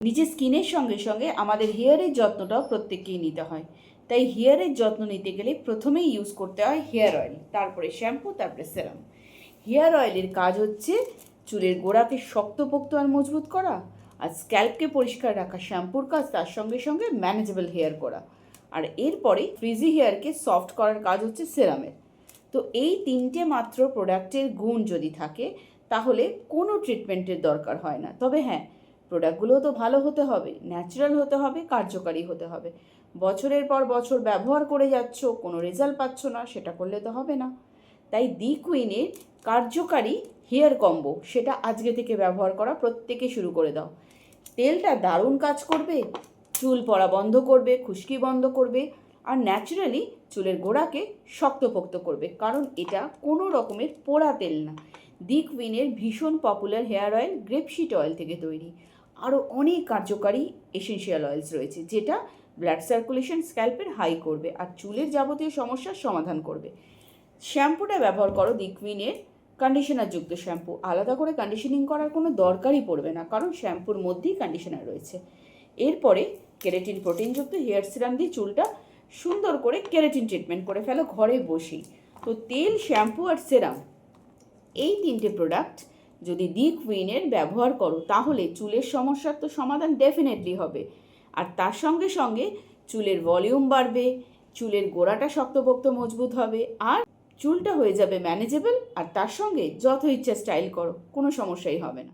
নিজের স্কিনের সঙ্গে সঙ্গে আমাদের হেয়ারের যত্নটাও প্রত্যেককেই নিতে হয়। তাই হেয়ারের যত্ন নিতে গেলে প্রথমেই ইউজ করতে হয় হেয়ার অয়েল, তারপরে শ্যাম্পু, তারপরে সেরাম। হেয়ার অয়েলের কাজ হচ্ছে চুলের গোড়াকে শক্তপোক্ত আর মজবুত করা, আর স্ক্যাল্পকে পরিষ্কার রাখা। শ্যাম্পুর কাজ তার সঙ্গে সঙ্গে ম্যানেজেবল হেয়ার করা, আর এরপরে ফ্রিজি হেয়ারকে সফট করার কাজ হচ্ছে সেরামের। তো এই তিনটে মাত্র প্রোডাক্টের গুণ যদি থাকে তাহলে কোনো ট্রিটমেন্টের দরকার হয় না। তবে হ্যাঁ, প্রোডাক্টগুলোও তো ভালো হতে হবে, ন্যাচারাল হতে হবে, কার্যকারী হতে হবে। বছরের পর বছর ব্যবহার করে যাচ্ছ, কোনো রেজাল্ট পাচ্ছ না, সেটা করলে তো হবে না। তাই দি কুইনের কার্যকারী হেয়ার কম্বো সেটা আজকে থেকে ব্যবহার করা প্রত্যেকে শুরু করে দাও। তেলটা দারুণ কাজ করবে, চুল পড়া বন্ধ করবে, খুশকি বন্ধ করবে, আর ন্যাচারালি চুলের গোড়াকে শক্তপোক্ত করবে, কারণ এটা কোনো রকমের পোড়া তেল না। দি কুইনের ভীষণ পপুলার হেয়ার অয়েল গ্রেপশিট অয়েল থেকে তৈরি। আরও অনেক কার্যকারী এসেনশিয়াল অয়েলস রয়েছে, যেটা ব্লাড সার্কুলেশন স্ক্যাল্পের হাই করবে আর চুলের যাবতীয় সমস্যার সমাধান করবে। শ্যাম্পুটা ব্যবহার করো দি কুইনের কন্ডিশনারযুক্ত শ্যাম্পু। আলাদা করে কন্ডিশনিং করার কোনো দরকারই পড়বে না, কারণ শ্যাম্পুর মধ্যেই কন্ডিশনার রয়েছে। এরপরে কেরাটিন প্রোটিনযুক্ত হেয়ার সিরাম দিয়ে চুলটা সুন্দর করে কেরাটিন ট্রিটমেন্ট করে ফেলো ঘরে বসেই। তো তেল, শ্যাম্পু আর সেরাম, এই তিনটে প্রোডাক্ট যদি দি কুইনের ব্যবহার করো তাহলে চুলের সমস্যার তো সমাধান ডেফিনেটলি হবে, আর তার সঙ্গে সঙ্গে চুলের ভলিউম বাড়বে, চুলের গোড়াটা শক্তপোক্ত মজবুত হবে, আর চুলটা হয়ে যাবে ম্যানেজেবল। আর তার সঙ্গে যত ইচ্ছা স্টাইল করো, কোনো সমস্যাই হবে না।